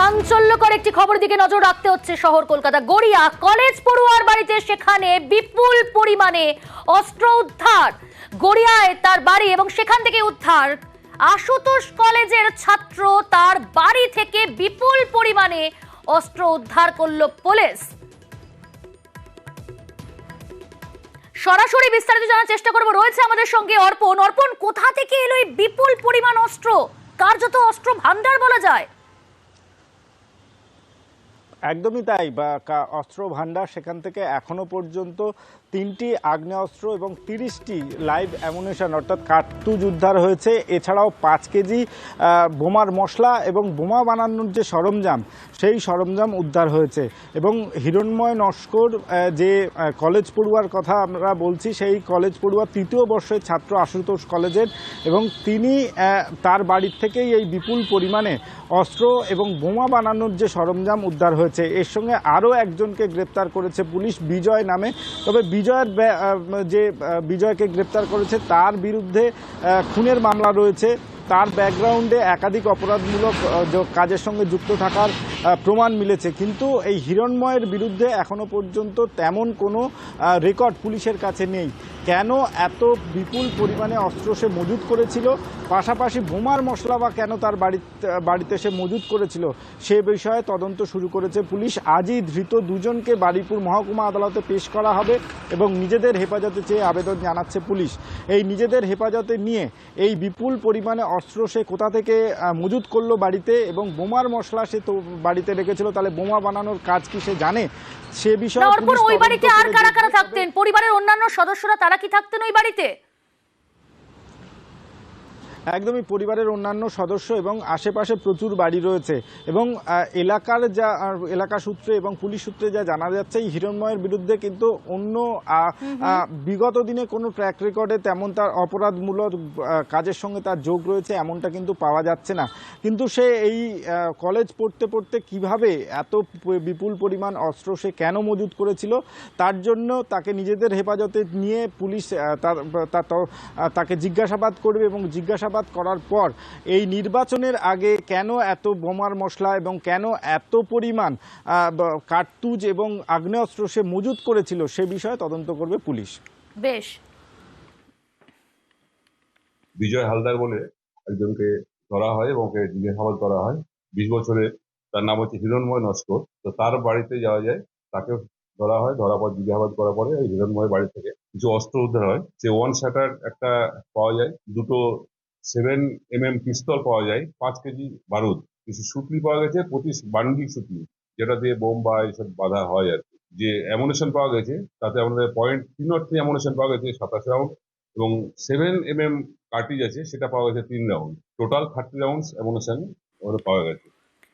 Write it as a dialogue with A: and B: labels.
A: চাঞ্চল্যকর একটি খবর দিকে নজর রাখতে হচ্ছে শহর কলকাতা। গড়িয়া কলেজ পড়ুয়ার বাড়িতে সেখানে বিপুল পরিমাণে অস্ত্র উদ্ধার। গড়িয়ায় তার বাড়ি এবং সেখান থেকে উদ্ধার আশুতোষ কলেজের ছাত্র, তার বাড়ি থেকে বিপুল পরিমাণে অস্ত্র উদ্ধার করল পুলিশ। সরাসরি বিস্তারিত জানার চেষ্টা করব, রয়েছে আমাদের সঙ্গে অর্পণ। অর্পণ, কোথা থেকে এলো এই বিপুল পরিমাণ অস্ত্র? কার্যত অস্ত্র ভান্ডার বলা যায়।
B: একদমই তাই, অস্ত্র ভান্ডার। সেখান থেকে এখনো পর্যন্ত 3টি আগ্নেয়াস্ত্র এবং 30টি লাইভ অ্যামুনিশন অর্থাৎ কার্তুজ উদ্ধার হয়েছে। এছাড়াও 5 কেজি বোমার মশলা এবং বোমা বানানোর যে সরঞ্জাম, সেই সরঞ্জাম উদ্ধার হয়েছে। এবং হিরণ্ময় নস্কর, যে কলেজ পড়ুয়ার কথা আমরা বলছি, সেই কলেজ পড়ুয়া 3য় বর্ষের ছাত্র আশুতোষ কলেজের, এবং তিনি তার বাড়ির থেকেই এই বিপুল পরিমাণে অস্ত্র এবং বোমা বানানোর যে সরঞ্জাম উদ্ধার হয়েছে। এর সঙ্গে আরও একজনকে গ্রেপ্তার করেছে পুলিশ, বিজয় নামে। তবে বিজয়কে গ্রেপ্তার করেছে, তার বিরুদ্ধে খুনের মামলা রয়েছে। তার ব্যাকগ্রাউন্ডে একাধিক অপরাধমূলক কাজের সঙ্গে যুক্ত থাকার প্রমাণ মিলেছে। কিন্তু এই হিরণ্ময়ের বিরুদ্ধে এখনো পর্যন্ত তেমন কোনো রেকর্ড পুলিশের কাছে নেই। কেন এত বিপুল পরিমাণে অস্ত্র সে মজুত করেছিল, পাশাপাশি বোমার মশলা বা কেন তার বাড়িতে সে মজুত করেছিল, সে বিষয়ে তদন্ত শুরু করেছে পুলিশ। আজই ধৃত দুজনকে বারুইপুর মহকুমা আদালতে পেশ করা হবে এবং নিজেদের হেফাজতে চেয়ে আবেদন জানাচ্ছে পুলিশ। এই নিজেদের হেফাজতে নিয়ে এই বিপুল পরিমাণে অস্ত্র সে কোথা থেকে মজুত করলো বাড়িতে, এবং বোমার মশলা সে তো বাড়িতে রেখেছিল, তাহলে বোমা বানানোর কাজ কি সে জানে, সে বিষয়ে
A: ওই বাড়িতে আর কারা কারা থাকতেন? পরিবারের অন্যান্য সদস্যরা তারা কি থাকতেন ওই বাড়িতে?
B: একদমই, পরিবারের অন্যান্য সদস্য এবং আশেপাশে প্রচুর বাড়ি রয়েছে। এবং এলাকা সূত্রে এবং পুলিশ সূত্রে যা জানা যাচ্ছে, এই হিরণ্ময়ের বিরুদ্ধে কিন্তু অন্য বিগত দিনে কোনো ট্র্যাক রেকর্ডে তেমন তার অপরাধমূলক কাজের সঙ্গে তার যোগ রয়েছে এমনটা কিন্তু পাওয়া যাচ্ছে না। কিন্তু সে এই কলেজ পড়তে পড়তে কিভাবে এত বিপুল পরিমাণ অস্ত্র সে কেন মজুত করেছিল, তার জন্য তাকে নিজেদের হেফাজতে নিয়ে পুলিশ তাকে জিজ্ঞাসাবাদ করবে, এবং জিজ্ঞাসাবাদ করার পর এই নির্বাচনের আগে কেন এত বোমার মশলা এবং কেন এত পরিমাণ কার্তুজ এবং আগ্নেয়াস্ত্র সে মজুত করেছিল, সে বিষয়ে তদন্ত করবে পুলিশ।
A: বেশ।
C: বিজয় হালদার বলে একজনকে ধরা হয় এবং ওকে জিজ্ঞাসাবাদ করা হয়। 20 বছরের, তার নাম হচ্ছে হিরণ্ময় নস্কর। তো তার বাড়িতে যাওয়া যায়, তাকে ধরা হয়। ধরার পর জিজ্ঞাসাবাদ করার পরে ওই হিরণ্ময়ের বাড়ি থেকে কিছু অস্ত্র উদ্ধার হয়। সে 1 শাটার একটা পাওয়া যায়, 2টো 7mm পিস্তল পাওয়া যায়, 5 কেজি বারুদ, কিছু সুতলি পাওয়া গেছে, 25 বান্ডিল সুতলি, যেটা দিয়ে বোম বা এইসব বাঁধা হয় আর কি। যে অ্যামুনিশন পাওয়া গেছে তাতে আমাদের .303 অ্যামুনিশন পাওয়া গেছে, 27 রাউন্ড, এবং 7mm কার্টিজ আছে, সেটা পাওয়া গেছে 3 রাউন্ড। টোটাল 30 রাউন্ডস অ্যামুনিশন পাওয়া গেছে।